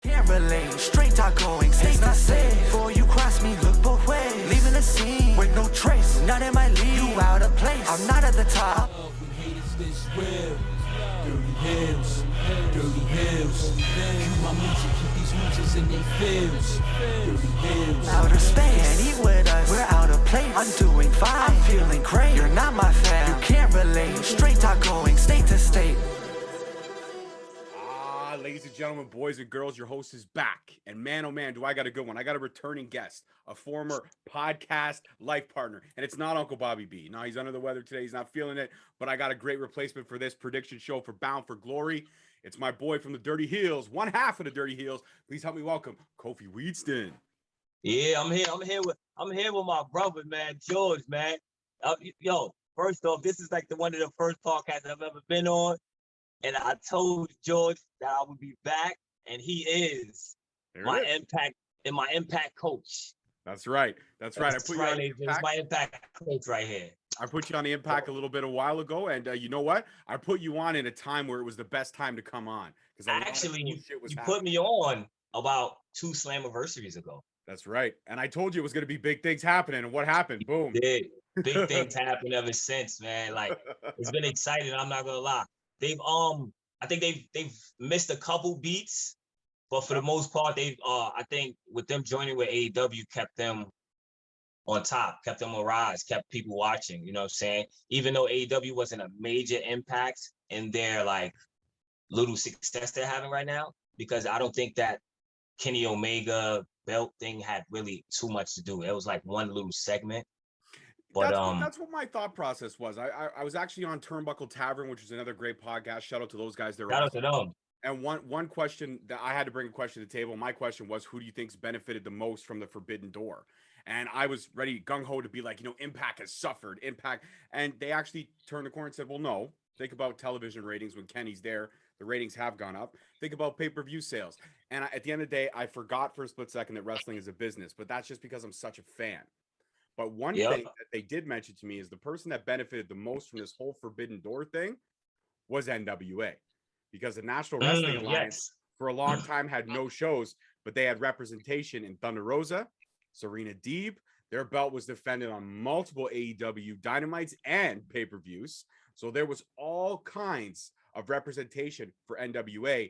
Can't relate, straight talk going, stay not safe. Before you cross me, look both ways. Leaving the scene with no trace, none in my league. You out of place, I'm not at the top. This real. Dirty hills, dirty hills. Keep my moochie, keep these moochies in they fields. Dirty hills. Outer space, eat with us, we're out of place. I'm doing fine, I'm feeling great. You're not my fan, you can't relate. Straight talk going, state to state. Ladies and gentlemen, boys and girls, your host is back. And man, oh man, do I got a good one. I got a returning guest, a former podcast life partner. And it's not Uncle Bobby B. No, he's under the weather today. He's not feeling it. But I got a great replacement for this prediction show for Bound for Glory. It's my boy from the Dirty Heels, one half of the Dirty Heels. Please help me welcome Kofi Weedston. Yeah, I'm here with my brother, man, George, man. Yo, first off, this is like one of the first podcasts I've ever been on. And I told George that I would be back, and he is my impact coach. That's right. That's right. It's my impact coach right here. I put you on the Impact a little bit a while ago, and you know what? I put you on in a time where it was the best time to come on. Actually, you put me on about 2 Slammiversaries ago. That's right. And I told you it was going to be big things happening, and what happened? Boom. Big things happened ever since, man. Like, it's been exciting. I'm not gonna lie. I think they've missed a couple beats, but for the most part, I think with them joining with AEW kept them on top, kept them on rise, kept people watching, you know what I'm saying? Even though AEW wasn't a major impact in their like little success they're having right now, because I don't think that Kenny Omega belt thing had really too much to do. It was like one little segment. But that's what my thought process was. I was actually on Turnbuckle Tavern, which is another great podcast. Shout out to those guys. Shout out to them. And one question that I had to bring a question to the table. My question was, who do you think's benefited the most from the Forbidden Door? And I was ready gung ho to be like, Impact has suffered. Impact, and they actually turned the corner and said, well, no. Think about television ratings when Kenny's there. The ratings have gone up. Think about pay-per-view sales. And at the end of the day, I forgot for a split second that wrestling is a business, but that's just because I'm such a fan. But one thing that they did mention to me is the person that benefited the most from this whole Forbidden Door thing was NWA, because the National Wrestling Alliance for a long time had no shows, but they had representation in Thunder Rosa, Serena Deeb. Their belt was defended on multiple AEW Dynamites and pay-per-views. So there was all kinds of representation for NWA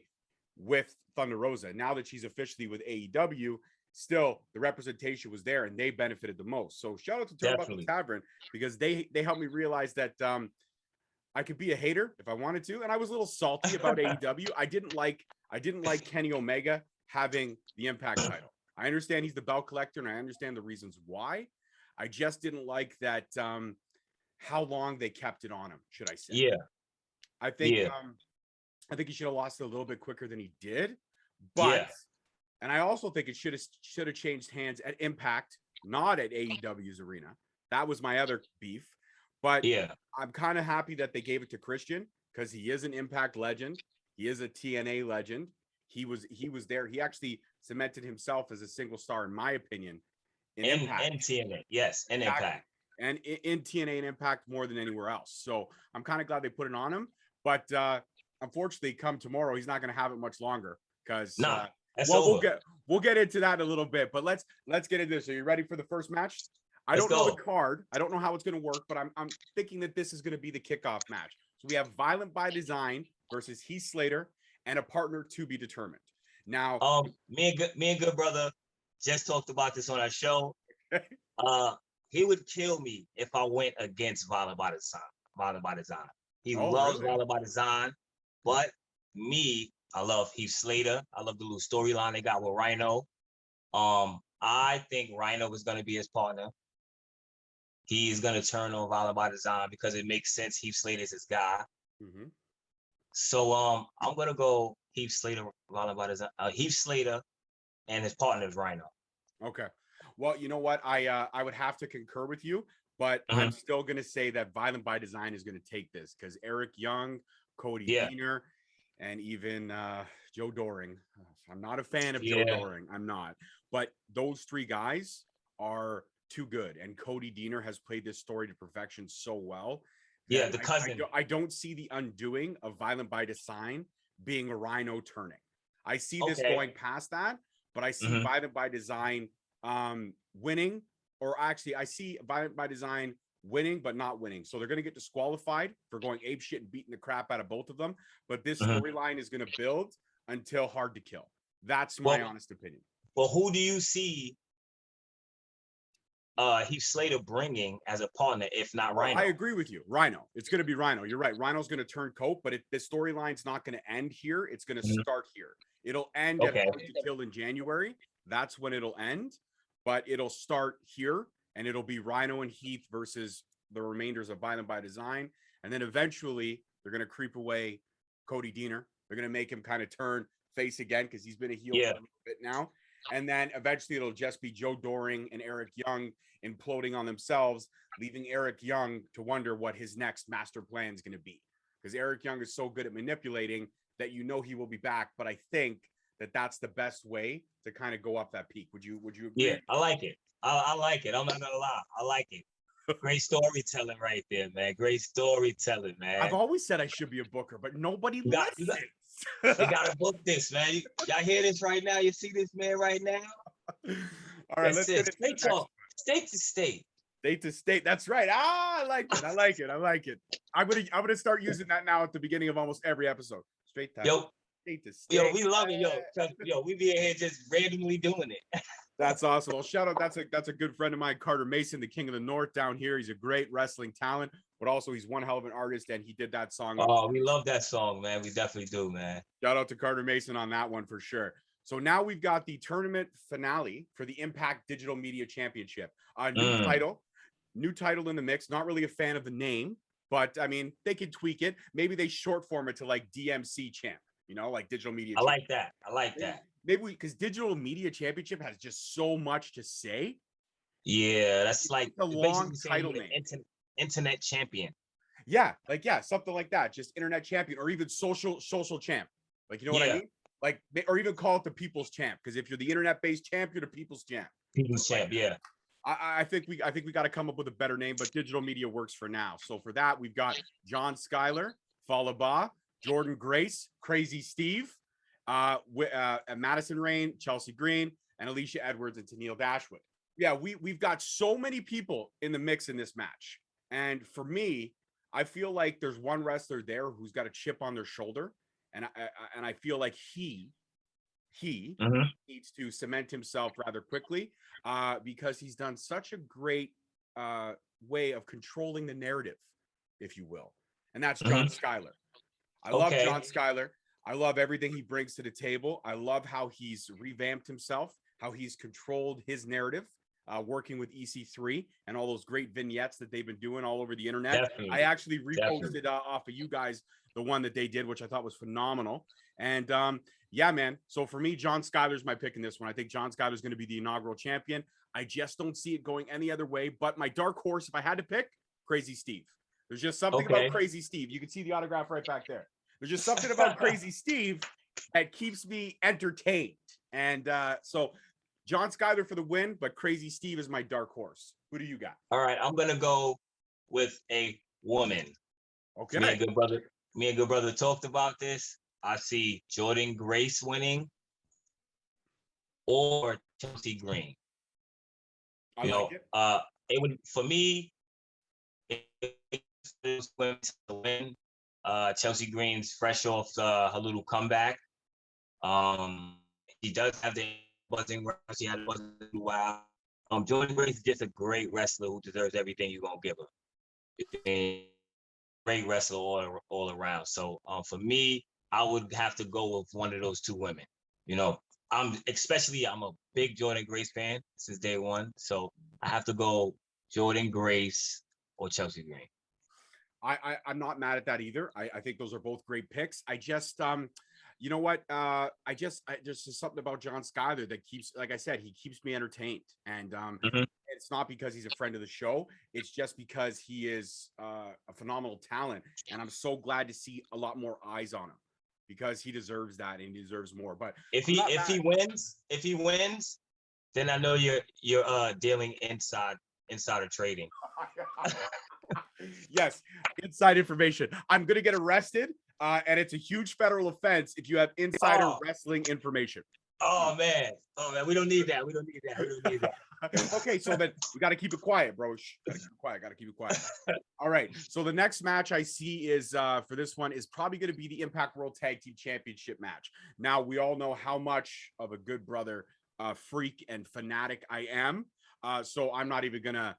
with Thunder Rosa. Now that she's officially with AEW, still the representation was there and they benefited the most. So shout out to Turnbuckle Tavern, because they helped me realize that I could be a hater if I wanted to. And I was a little salty about AEW. I didn't like Kenny Omega having the Impact title. I understand he's the belt collector and I understand the reasons why. I just didn't like that how long they kept it on him, should I say. Yeah. I think he should have lost it a little bit quicker than he did. But and I also think it should have changed hands at Impact, not at AEW's arena. That was my other beef. But I'm kind of happy that they gave it to Christian, because he is an Impact legend. He is a TNA legend. He was there. He actually cemented himself as a single star, in my opinion, in Impact. And TNA, yes, and Impact. And in TNA and Impact more than anywhere else. So I'm kind of glad they put it on him. But unfortunately, come tomorrow, he's not going to have it much longer, because we'll get into that in a little bit. But let's get into this. Are you ready for the first match? I don't know the card. I don't know how it's going to work, but I'm thinking that this is going to be the kickoff match. So we have Violent by Design versus Heath Slater and a partner to be determined. Now, me and good brother just talked about this on our show. He would kill me if I went against Violent by Design. He loves Violent by Design, but me, I love Heath Slater. I love the little storyline they got with Rhino. I think Rhino is going to be his partner. He is going to turn on Violent by Design because it makes sense. Heath Slater is his guy. Mm-hmm. So I'm going to go Heath Slater, Violent by Design. Heath Slater and his partner is Rhino. Okay. Well, you know what? I would have to concur with you, but I'm still going to say that Violent by Design is going to take this, because Eric Young, Cody Deaner, and even Joe Doring. I'm not a fan of Joe Doring. I'm not. But those 3 guys are too good. And Cody Deaner has played this story to perfection so well. Yeah, the cousin. I don't see the undoing of Violent by Design being a Rhino turning. I see this going past that, but I see Violent by Design winning, or actually I see Violent by Design winning but not winning. So they're going to get disqualified for going ape shit and beating the crap out of both of them. But this storyline is going to build until Hard to Kill. That's my honest opinion. Well, who do you see Heath Slater bringing as a partner, if not Rhino? I agree with you. Rhino. It's going to be Rhino. You're right. Rhino's going to turn coat, but the storyline's not going to end here. It's going to start here. It'll end at Hard to Kill in January. That's when it'll end, but it'll start here, and it'll be Rhino and Heath versus the remainders of Violent by Design. And then eventually they're going to creep away Cody Deaner. They're going to make him kind of turn face again because he's been a heel for a little bit now. And then eventually it'll just be Joe Doring and Eric Young imploding on themselves, leaving Eric Young to wonder what his next master plan is going to be. Because Eric Young is so good at manipulating that you know he will be back. But I think that that's the best way to kind of go up that peak. Would you agree? Yeah, I like it. I like it. I'm not gonna lie. I like it. Great storytelling right there, man. Great storytelling, man. I've always said I should be a booker, but nobody listens. You gotta book this, man. Y'all hear this right now? You see this man right now? All right, let's get it. Straight talk. State to state. State to state. That's right. I like it. I like it. I like it. I'm gonna start using that now at the beginning of almost every episode. Straight time. State to state. Yo, we love it, yo. We be in here just randomly doing it. That's awesome. Well, shout out. That's a good friend of mine, Carter Mason, the King of the North down here. He's a great wrestling talent, but also he's one hell of an artist, and he did that song. Oh, we love that song, man. We definitely do, man. Shout out to Carter Mason on that one for sure. So now we've got the tournament finale for the Impact Digital Media Championship. New title in the mix. Not really a fan of the name, but I mean, they could tweak it. Maybe they short form it to like DMC Champ, like Digital Media. I like that. Maybe because Digital Media Championship has just so much to say. Yeah, that's like a long title name. Internet champion. Yeah, something like that. Just internet champion, or even social champ. Like, you know what I mean? Like, or even call it the people's champ. Because if you're the internet-based champ, you're the people's champ. People's champ, yeah. I think we got to come up with a better name, but Digital Media works for now. So for that, we've got John Schuyler, Falaba, Jordan Grace, Crazy Steve, Madison Rain, Chelsea Green, and Alicia Edwards and Tennille Dashwood. Yeah, we've got so many people in the mix in this match. And for me, I feel like there's one wrestler there who's got a chip on their shoulder. And I feel like he needs to cement himself rather quickly because he's done such a great way of controlling the narrative, if you will. And that's John Schuyler. I love John Schuyler. I love everything he brings to the table. I love how he's revamped himself, how he's controlled his narrative, working with EC3 and all those great vignettes that they've been doing all over the internet. Definitely. I actually reposted off of you guys the one that they did, which I thought was phenomenal. And yeah, man. So for me, John Schuyler's my pick in this one. I think John Schuyler's going to be the inaugural champion. I just don't see it going any other way. But my dark horse, if I had to pick, Crazy Steve. There's just something about Crazy Steve. You can see the autograph right back there. There's just something about Crazy Steve that keeps me entertained. And so John Schuyler for the win, but Crazy Steve is my dark horse. Who do you got? All right, I'm going to go with a woman. Okay. Me and good brother talked about this. I see Jordan Grace winning or Chelsea Green. It would, for me, to win. Chelsea Green's fresh off her little comeback. She does have the buzzing. She had buzzing a while. Jordan Grace is just a great wrestler who deserves everything you're gonna give her. Great wrestler all around. So for me, I would have to go with one of those two women. I'm a big Jordan Grace fan since day one. So I have to go Jordan Grace or Chelsea Green. I'm not mad at that either. I think those are both great picks. I just you know what? There's something about John Schuyler that keeps, like I said, he keeps me entertained. And it's not because he's a friend of the show. It's just because he is a phenomenal talent. And I'm so glad to see a lot more eyes on him because he deserves that and he deserves more. But if he wins, then I know you're dealing insider trading. Yes, inside information. I'm gonna get arrested and it's a huge federal offense if you have insider wrestling information. Oh man, we don't need that. We don't need that. Okay, so then we got to keep it quiet, bro. Gotta keep it quiet. All right. So the next match I see is for this one is probably going to be the Impact World Tag Team Championship match. Now we all know how much of a good brother, freak and fanatic I am. So I'm not even gonna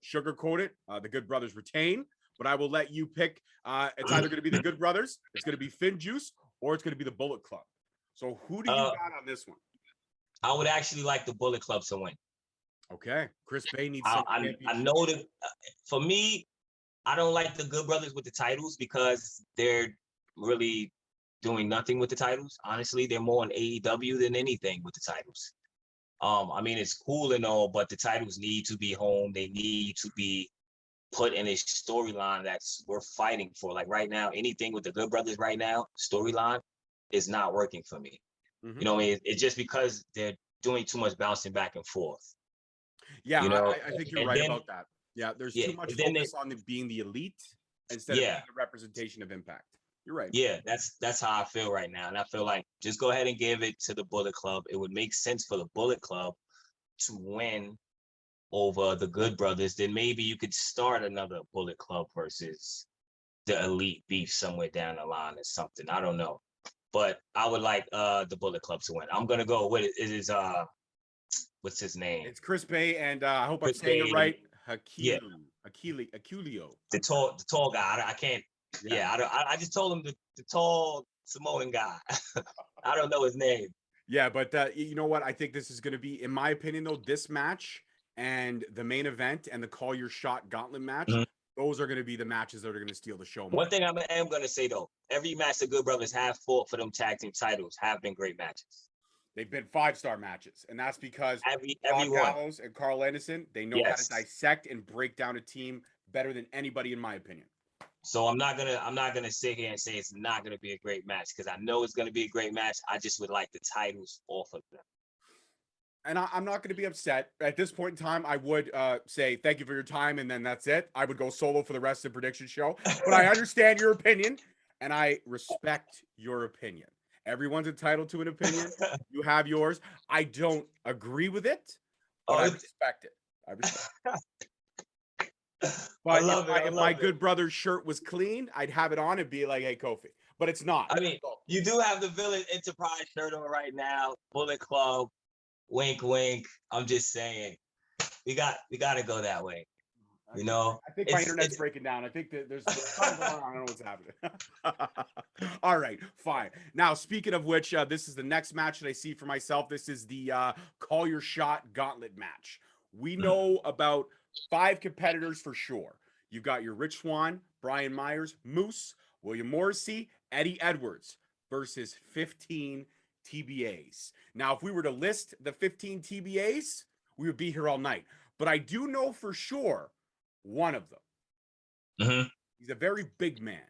sugarcoat it. The Good Brothers retain, but I will let you pick. It's either going to be the Good Brothers, it's going to be Finn Juice, or it's going to be the Bullet Club. So who do you got on this one? I would actually like the Bullet Club to win. Okay, Chris Bay needs. I know that for me, I don't like the Good Brothers with the titles because they're really doing nothing with the titles. Honestly, they're more on AEW than anything with the titles. I mean, it's cool and all, but the titles need to be home. They need to be put in a storyline that's worth fighting for. Like right now, anything with the Good Brothers right now, storyline is not working for me. Mm-hmm. You know what I mean? It's just because they're doing too much bouncing back and forth. Yeah, you know? I think you're right about that. Yeah, there's too much focus on being the elite instead of being the representation of Impact. You're right. Yeah, that's how I feel right now. And I feel like just go ahead and give it to the Bullet Club. It would make sense for the Bullet Club to win over the Good Brothers. Then maybe you could start another Bullet Club versus the Elite beef somewhere down the line or something. I don't know. But I would like the Bullet Club to win. I'm gonna go with it. It is what's his name? It's Chris Bay, and I hope Chris I'm saying Bay, it right. Aquilio. The tall guy. I can't. Yeah, I just told him the tall Samoan guy. I don't know his name. Yeah, but you know what? I think this is going to be, in my opinion, though, this match and the main event and the Call Your Shot Gauntlet match, those are going to be the matches that are going to steal the show. One thing I am going to say, though, every match the Good Brothers have fought for them tag team titles have been great matches. They've been 5-star matches, and that's because Ron Gallows and Carl Anderson, they know how to dissect and break down a team better than anybody, in my opinion. So I'm not gonna sit here and say it's not gonna be a great match because I know it's gonna be a great match. I just would like the titles off of them. And I'm not going to be upset. At this point in time, I would say thank you for your time, and then that's it. I would go solo for the rest of the prediction show. But I understand your opinion, and I respect your opinion. Everyone's entitled to an opinion. You have yours. I don't agree with it, but I respect it. I respect it. But if my Good Brother's shirt was clean, I'd have it on and be like, hey, Kofi. But it's not. I mean, you do have the Village Enterprise shirt on right now. Bullet Club. Wink, wink. I'm just saying. We got to go that way. You know? I think my internet's breaking down. I think that there's I don't know what's happening. All right, fine. Now, speaking of which, this is the next match that I see for myself. This is the Call Your Shot Gauntlet match. We know about 5 competitors for sure. You've got your Rich Swann, Brian Myers, Moose, William Morrissey, Eddie Edwards versus 15 TBAs. Now, if we were to list the 15 TBAs, we would be here all night. But I do know for sure one of them. Mm-hmm. He's a very big man.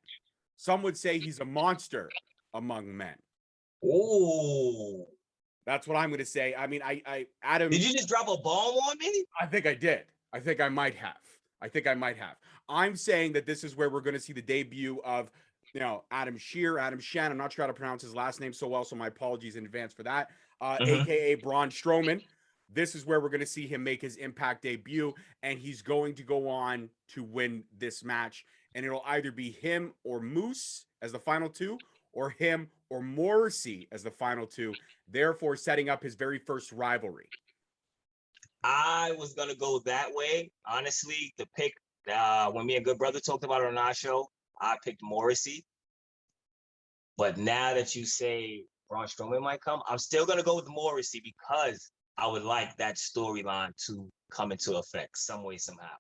Some would say he's a monster among men. Oh. That's what I'm going to say. I mean, Adam. Did you just drop a bomb on me? I think I did. I think I might have. I'm saying that this is where we're going to see the debut of, Adam Shan. I'm not sure how to pronounce his last name so well, so my apologies in advance for that. AKA Braun Strowman. This is where we're going to see him make his Impact debut, and he's going to go on to win this match. And it'll either be him or Moose as the final 2, or him or Morrissey as the final 2, therefore setting up his very first rivalry. I was going to go that way. Honestly, the pick, when me and Good Brother talked about it on our show, I picked Morrissey. But now that you say Braun Strowman might come, I'm still going to go with Morrissey because I would like that storyline to come into effect some way, somehow.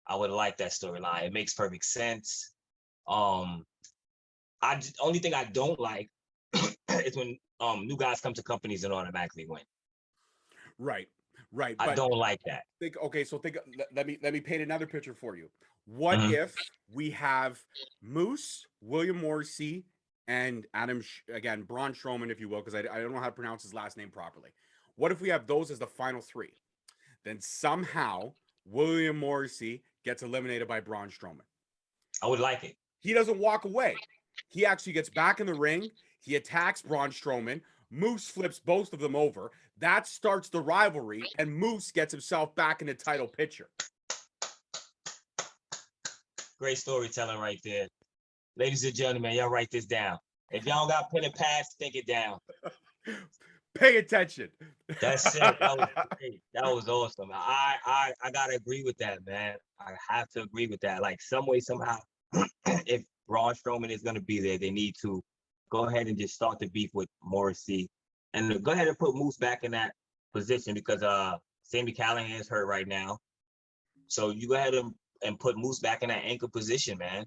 I would like that storyline. It makes perfect sense. Only thing I don't like is when new guys come to companies and automatically win. Right. I don't like that. Let me paint another picture for you. What if we have Moose, William Morrissey, and Braun Strowman, if you will, because I don't know how to pronounce his last name properly. What if we have those as the final 3? Then somehow William Morrissey gets eliminated by Braun Strowman. I would like it. He doesn't walk away. He actually gets back in the ring. He attacks Braun Strowman. Moose flips both of them over. That starts the rivalry, and Moose gets himself back in the title picture. Great storytelling right there. Ladies and gentlemen, y'all write this down. If y'all got pen and pads, think it down. Pay attention. That's it. That was great. That was awesome. I gotta agree with that, man. I have to agree with that. Like some way, somehow, if Braun Strowman is gonna be there, they need to go ahead and just start the beef with Morrissey, and go ahead and put Moose back in that position because Sami Callihan is hurt right now. So you go ahead and put Moose back in that anchor position, man.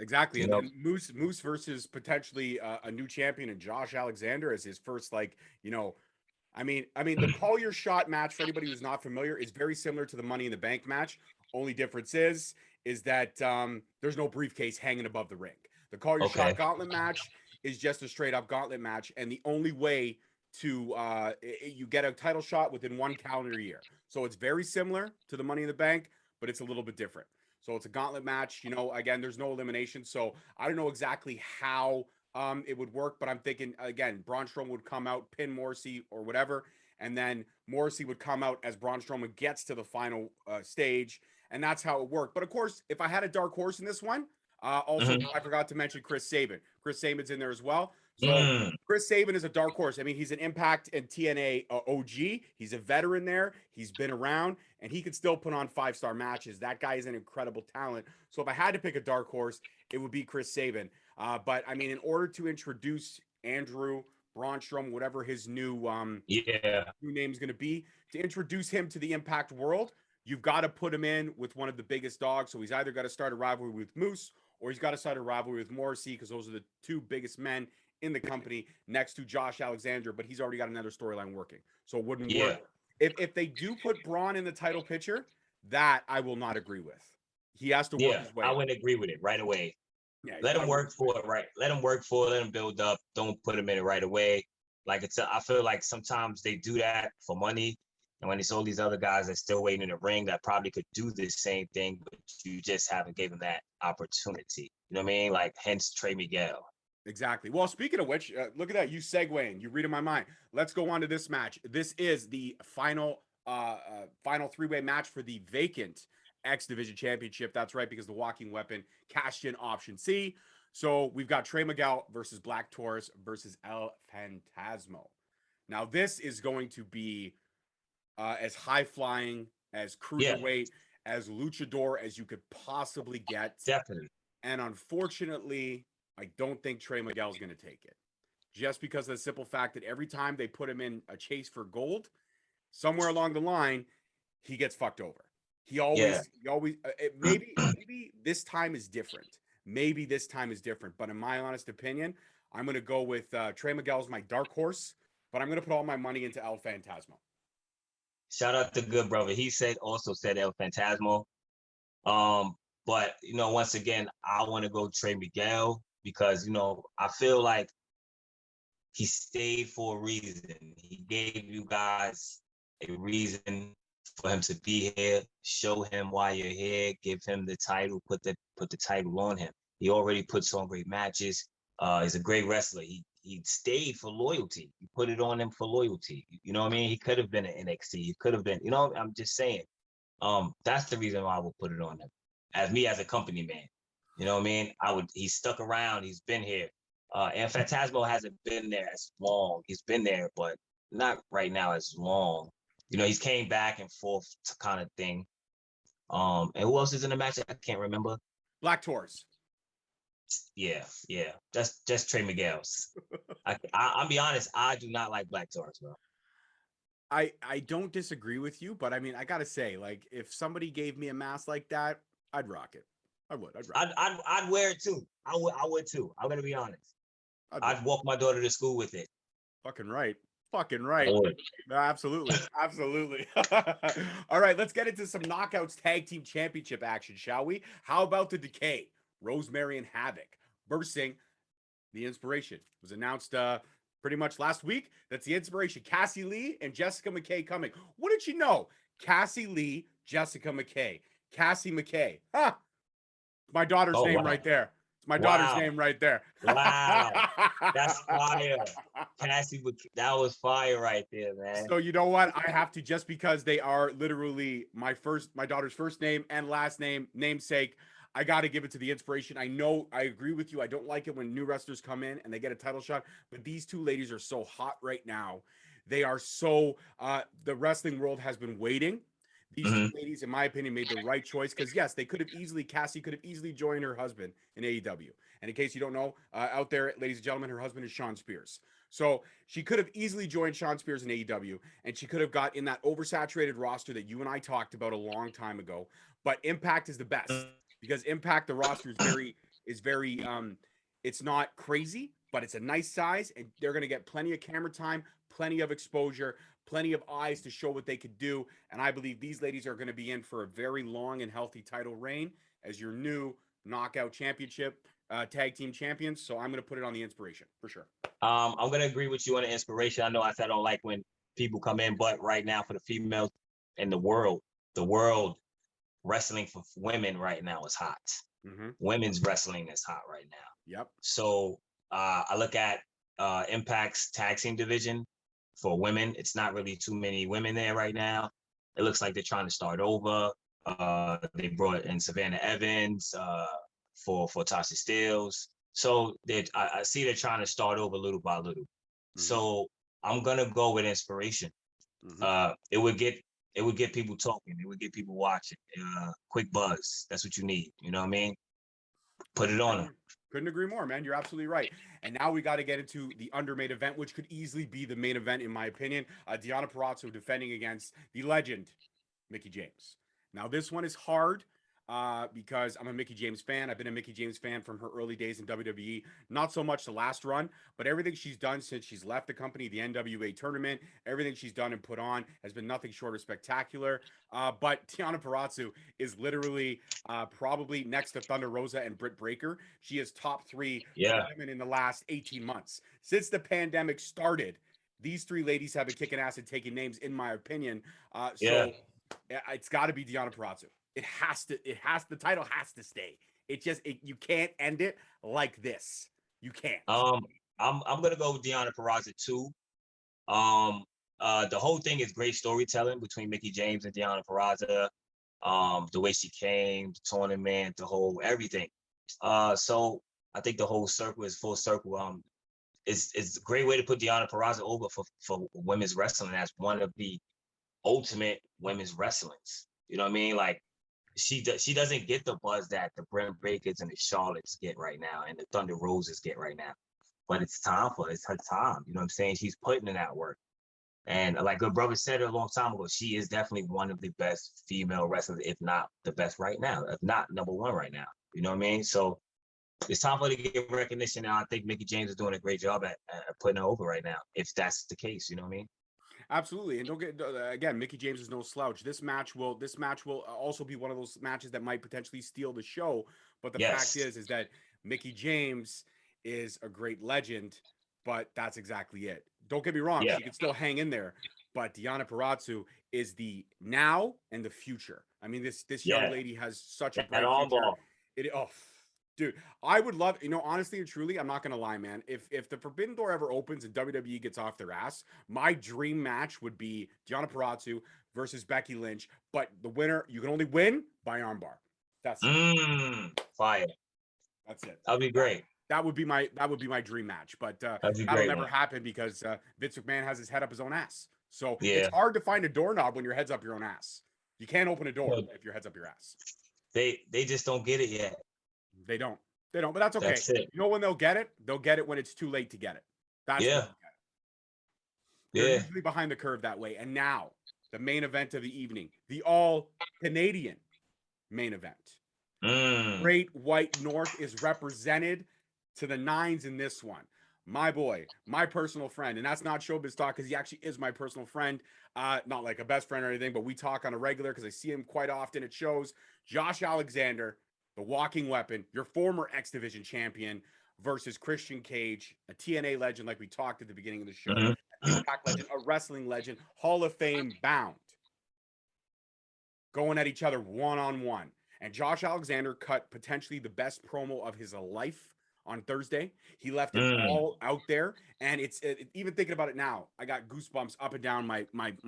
Exactly. And then Moose versus potentially a new champion and Josh Alexander as his first, like, I mean, the call your shot match, for anybody who's not familiar, is very similar to the Money in the Bank match. Only difference is that there's no briefcase hanging above the ring. The call your shot gauntlet match is just a straight up gauntlet match. And the only way to you get a title shot within 1 calendar year. So it's very similar to the Money in the Bank, but it's a little bit different. So it's a gauntlet match. Again, there's no elimination. So I don't know exactly how it would work, but I'm thinking, again, Braun Strowman would come out, pin Morrissey or whatever, and then Morrissey would come out as Braun Strowman gets to the final stage, and that's how it worked. But of course, if I had a dark horse in this one, also, I forgot to mention Chris Sabin. Chris Sabin's in there as well. So Chris Sabin is a dark horse. I mean, he's an Impact and TNA OG. He's a veteran there. He's been around, and he could still put on 5-star matches. That guy is an incredible talent. So if I had to pick a dark horse, it would be Chris Sabin. But I mean, in order to introduce Andrew, Braun Strowman, whatever his new name is going to be, to introduce him to the Impact world, you've got to put him in with one of the biggest dogs. So he's either got to start a rivalry with Moose, or he's got to start a rivalry with Morrissey, because those are the 2 biggest men in the company next to Josh Alexander, but he's already got another storyline working. So it wouldn't work. If they do put Braun in the title picture, that I will not agree with. He has to work his way. I wouldn't agree with it right away. Yeah, let him work for it, right? Let him work for it, let him build up. Don't put him in it right away. Like I feel like sometimes they do that for money. And when it's all these other guys that's still waiting in the ring that probably could do the same thing, but you just haven't given that opportunity. You know what I mean? Like, hence Trey Miguel. Exactly. Well, speaking of which, look at that. You segueing. You reading my mind. Let's go on to this match. This is the final 3-way match for the vacant X Division Championship. That's right, because the Walking Weapon cashed in option C. So we've got Trey Miguel versus Black Taurus versus El Phantasmo. Now, this is going to be as high-flying, as cruiserweight, as luchador as you could possibly get. Definitely. And unfortunately, I don't think Trey Miguel is going to take it. Just because of the simple fact that every time they put him in a chase for gold, somewhere along the line, he gets fucked over. He always, maybe this time is different. Maybe this time is different. But in my honest opinion, I'm going to go with Trey Miguel as my dark horse, but I'm going to put all my money into El Phantasmo. Shout out to good brother. He also said El Phantasmo. But, once again, I want to go Trey Miguel because, I feel like he stayed for a reason. He gave you guys a reason for him to be here. Show him why you're here. Give him the title. Put the title on him. He already puts on great matches. He's a great wrestler. He stayed for loyalty. You put it on him for loyalty. You know what I mean? He could have been an NXT. He could have been, I'm just saying. That's the reason why I would put it on him. As a company man. You know what I mean? He's stuck around. He's been here. And Phantasmo hasn't been there as long. He's been there, but not right now as long. He's came back and forth kind of thing. And who else is in the match? I can't remember. Black Taurus. Yeah. That's just Trey Miguel's. I'll be honest, I do not like Black Taurus, bro. I don't disagree with you, but I mean, I gotta say, like, if somebody gave me a mask like that, I'd rock it. I would. I'd wear it too. I would too. I'm gonna be honest. I'd walk my daughter to school with it. Fucking right. No, absolutely. All right, let's get into some Knockouts Tag Team Championship action, shall we? How about the Decay, Rosemary and Havoc versus the Inspiration? It was announced pretty much last week. That's the Inspiration. Cassie Lee and Jessica McKay coming. What did you know? Cassie Lee, Jessica McKay. Cassie McKay. My daughter's name right there. It's my daughter's Wow. name right there. Wow. That's fire. Cassie, that was fire right there, man. So you know what? I have to, just because they are literally my daughter's first name and last name, namesake. I got to give it to the inspiration. I know I agree with you. I don't like it when new wrestlers come in and they get a title shot, but these two ladies are so hot right now. They are so, the wrestling world has been waiting. These two ladies, in my opinion, made the right choice because, yes, Cassie could have easily joined her husband in AEW. And in case you don't know, out there, ladies and gentlemen, her husband is Shawn Spears. So she could have easily joined Shawn Spears in AEW, and she could have got in that oversaturated roster that you and I talked about a long time ago. But Impact is the best because Impact, the roster is very, it's not crazy, but it's a nice size, and they're going to get plenty of camera time, plenty of exposure, plenty of eyes to show what they could do. And I believe these ladies are going to be in for a very long and healthy title reign as your new Knockout Championship tag team champions. So I'm going to put it on the inspiration for sure. I'm gonna agree with you on the inspiration. I know I said I don't like when people come in, but right now for the females in the world wrestling for women right now is hot. Women's wrestling is hot right now. Yep. So I look at Impact's tag team division for women. It's not really too many women there right now. It looks like they're trying to start over. They brought in Savannah Evans for Tasha Steelz. So I see they're trying to start over little by little. So I'm gonna go with inspiration. It would get people talking. It would get people watching. Quick buzz. That's what you need. You know what I mean? Put it on them. Couldn't agree more, man. You're absolutely right. And now we got to get into the undermade event, which could easily be the main event, in my opinion. Deonna Purrazzo defending against the legend, Mickie James. Now, this one is hard because I'm a Mickie James fan. I've been a Mickie James fan from her early days in WWE. Not so much the last run, but everything she's done since she's left the company, the NWA tournament, everything she's done and put on has been nothing short of spectacular. But Deonna Purrazzo is literally probably next to Thunder Rosa and Britt Baker. She is top 3 women in the last 18 months. Since the pandemic started, these 3 ladies have been kicking ass and taking names, in my opinion. So it's got to be Deonna Purrazzo. The title has to stay. You can't end it like this. You can't. I'm gonna go with Deonna Purrazzo too. The whole thing is great storytelling between Mickie James and Deonna Purrazzo. The way she came, the tournament, the whole everything. So I think the whole circle is full circle. It's a great way to put Deonna Purrazzo over for women's wrestling as one of the ultimate women's wrestlers. You know what I mean? Like, she doesn't get the buzz that the Brent Breakers and the Charlottes get right now and the Thunder Roses get right now. But it's time for it. It's her time. You know what I'm saying? She's putting in that work. And like good brother said a long time ago, she is definitely one of the best female wrestlers, if not the best right now, if not number 1 right now. You know what I mean? So it's time for her to get recognition. And I think Mickie James is doing a great job at putting her over right now, if that's the case. You know what I mean? Absolutely. And don't get, again, Mickie James is no slouch. This match will also be one of those matches that might potentially steal the show. But the fact is that Mickie James is a great legend, but that's exactly it. Don't get me wrong. She can still hang in there, but Deonna Purrazzo is the now and the future. I mean, this young lady has such a bright future. Dude, I would love, honestly and truly, I'm not going to lie, man. If the Forbidden Door ever opens and WWE gets off their ass, my dream match would be Deonna Purrazzo versus Becky Lynch. But the winner, you can only win by armbar. That's it. Fire. That's it. That'd be great. That would be my dream match. But that'll never happen because Vince McMahon has his head up his own ass. So it's hard to find a doorknob when your head's up your own ass. You can't open a door if your head's up your ass. They just don't get it yet. They don't, but that's okay. That's it. You know when they'll get it? They'll get it when it's too late to get it. That's when they'll get it. They're usually behind the curve that way. And now, the main event of the evening, the all-Canadian main event. Great White North is represented to the nines in this one. My boy, my personal friend, and that's not showbiz talk because he actually is my personal friend. Not like a best friend or anything, but we talk on a regular because I see him quite often. It shows. Josh Alexander, the walking weapon, your former X Division champion, versus Christian Cage, a TNA legend like we talked at the beginning of the show, an Impact legend, a wrestling legend, Hall of Fame bound, going at each other one-on-one. And Josh Alexander cut potentially the best promo of his life on Thursday. He left it all out there, and even thinking about it now, I got goosebumps up and down my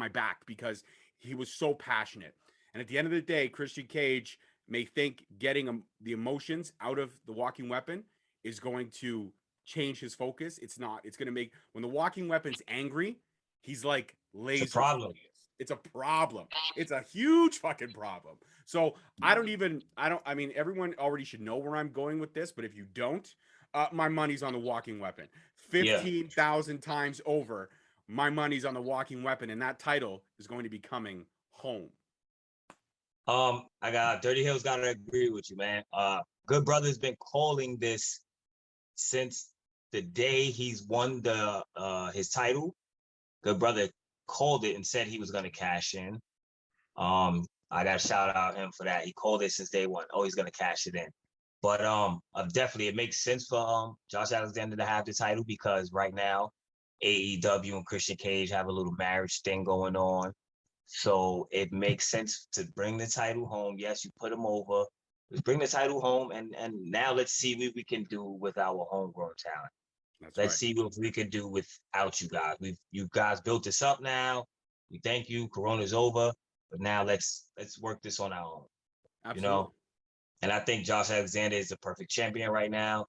back because he was so passionate. And at the end of the day, Christian Cage may think getting the emotions out of the walking weapon is going to change his focus. It's not. It's going to make, when the walking weapon's angry, he's like laser. It's a problem. It's a problem. It's a huge fucking problem. So I mean, everyone already should know where I'm going with this, but if you don't, my money's on the walking weapon. 15,000 times over, my money's on the walking weapon, and that title is going to be coming home. I got Dirty Hills, gotta agree with you, man. Good Brother's been calling this since the day he's won his title. Good Brother called it and said he was gonna cash in. I gotta shout out him for that. He called it since day one. Oh, he's gonna cash it in. But definitely it makes sense for Josh Alexander to have the title because right now AEW and Christian Cage have a little marriage thing going on. So it makes sense to bring the title home. Yes, you put him over. Let's bring the title home, and now let's see what we can do with our homegrown talent. Let's see what we can do without you guys. You guys built this up now. We thank you. Corona's over, but now let's work this on our own. Absolutely. You know, and I think Josh Alexander is the perfect champion right now.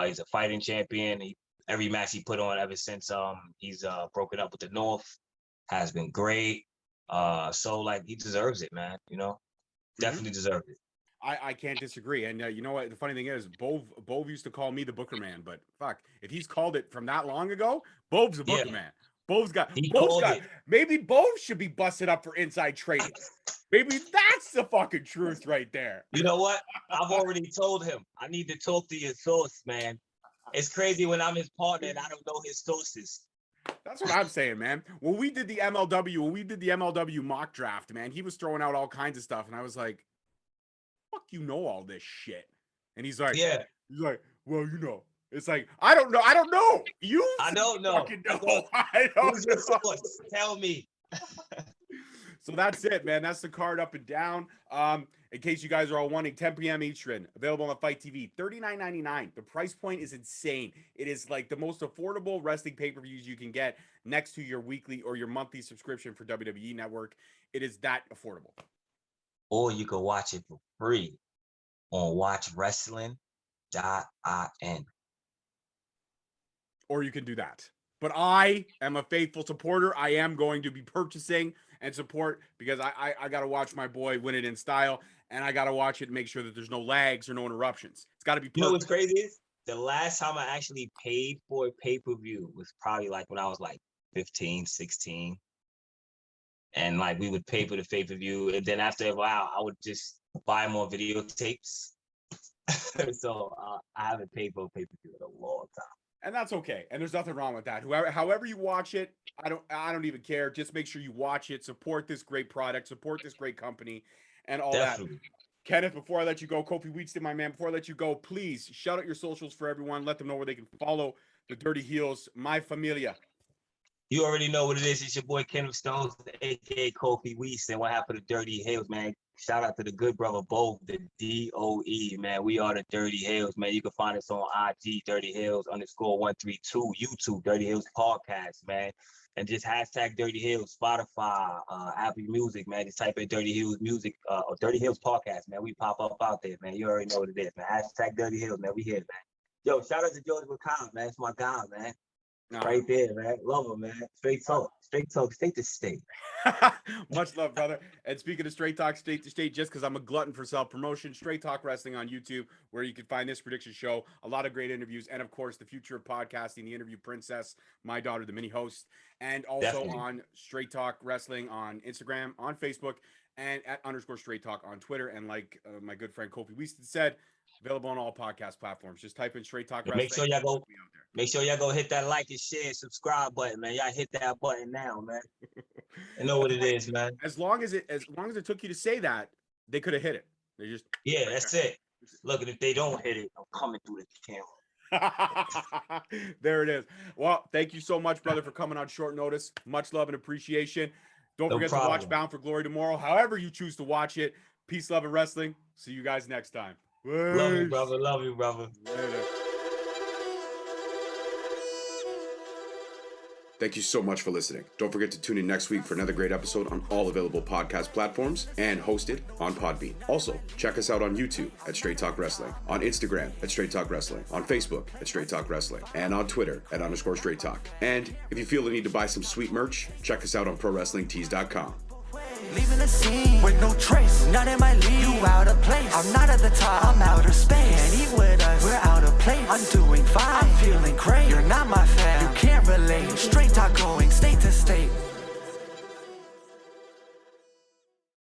He's a fighting champion. Every match he put on ever since he's broken up with the North has been great. So like he deserves it, man. You know, definitely deserves it. I can't disagree. And you know what? The funny thing is, Bove used to call me the Booker Man, but fuck, if he's called it from that long ago, Bove's the Booker Man. Bove's got. Maybe Bove should be busted up for inside trading. Maybe that's the fucking truth right there. You know what? I've already told him. I need to talk to your source, man. It's crazy when I'm his partner and I don't know his sources. That's what I'm saying, man. When we did the MLW mock draft, man, he was throwing out all kinds of stuff, and I was like, "Fuck, you know all this shit?" And he's like, "Yeah." He's like, "Well, you know." It's like, I don't know. I don't know. I don't know. Fucking know. I don't Who's your source? Tell me. So that's it, man. That's the card up and down. In case you guys are all wanting, 10 p.m. Eastern, available on Fight TV, $39.99. The price point is insane. It is like the most affordable wrestling pay-per-views you can get next to your weekly or your monthly subscription for WWE Network. It is that affordable. Or you can watch it for free on watchwrestling.in. Or you can do that. But I am a faithful supporter. I am going to be purchasing and support because I got to watch my boy win it in style, and I got to watch it and make sure that there's no lags or no interruptions. It's got to be perfect. You know what's crazy is? The last time I actually paid for a pay-per-view was probably like when I was like 15, 16. And like we would pay for the pay-per-view, and then after a while, I would just buy more videotapes. So I haven't paid for a pay-per-view in a long time. And that's okay. And there's nothing wrong with that. However you watch it, I don't even care. Just make sure you watch it, support this great product, support this great company, and all Definitely. that. Kenneth, before I let you go, Kofi Wheatston, my man, before I let you go, please shout out your socials for everyone. Let them know where they can follow the Dirty Heels, my familia. You already know what it is. It's your boy Kenneth Stones, aka Kofi Wheatston. What happened to Dirty Heels, man? Shout out to the good brother Bo, the DOE, man. We are the Dirty Hills, man. You can find us on IG, Dirty Hills _132, YouTube, Dirty Hills Podcast, man. And just hashtag Dirty Hills, Spotify, Apple Music, man. Just type in Dirty Hills Music or Dirty Hills Podcast, man. We pop up out there, man. You already know what it is, man. Hashtag Dirty Hills, man. We here, man. Yo, shout out to George McCall, man. It's my guy, man. Right there, man. Love him, man. Straight talk, state to state. Much love, brother. And speaking of straight talk, state to state, just because I'm a glutton for self-promotion, Straight Talk Wrestling on YouTube, where you can find this prediction show, a lot of great interviews, and of course, the future of podcasting, the Interview Princess, my daughter, the mini host, and also Definitely. On Straight Talk Wrestling on Instagram, on Facebook, and at _Straight Talk on Twitter. And like my good friend Kofi Wheatston said, available on all podcast platforms. Just type in Straight Talk Wrestling. Make sure y'all go hit that like and share and subscribe button, man. Y'all hit that button now, man. You know what it is, man. As long as it took you to say that, they could have hit it. They just that's it. Look, and if they don't hit it, I'm coming through the camera. There it is. Well, thank you so much, brother, for coming on short notice. Much love and appreciation. Don't forget to watch Bound for Glory tomorrow. However you choose to watch it, Peace, love, and wrestling. See you guys next time. Love you, Peace. brother. Love you, brother. Later. Thank you so much for listening. Don't forget to tune in next week for another great episode on all available podcast platforms and hosted on Podbean. Also, check us out on YouTube at Straight Talk Wrestling, on Instagram at Straight Talk Wrestling, on Facebook at Straight Talk Wrestling, and on Twitter at _Straight Talk. And if you feel the need to buy some sweet merch, check us out on ProWrestlingTees.com. Leaving the scene with no trace, not in my league. You out of place. I'm not at the top, I'm outer space. Can't eat with us, we're out of place. I'm doing fine, I'm feeling great. You're not my fan, you can't relate. Straight talk going state to state.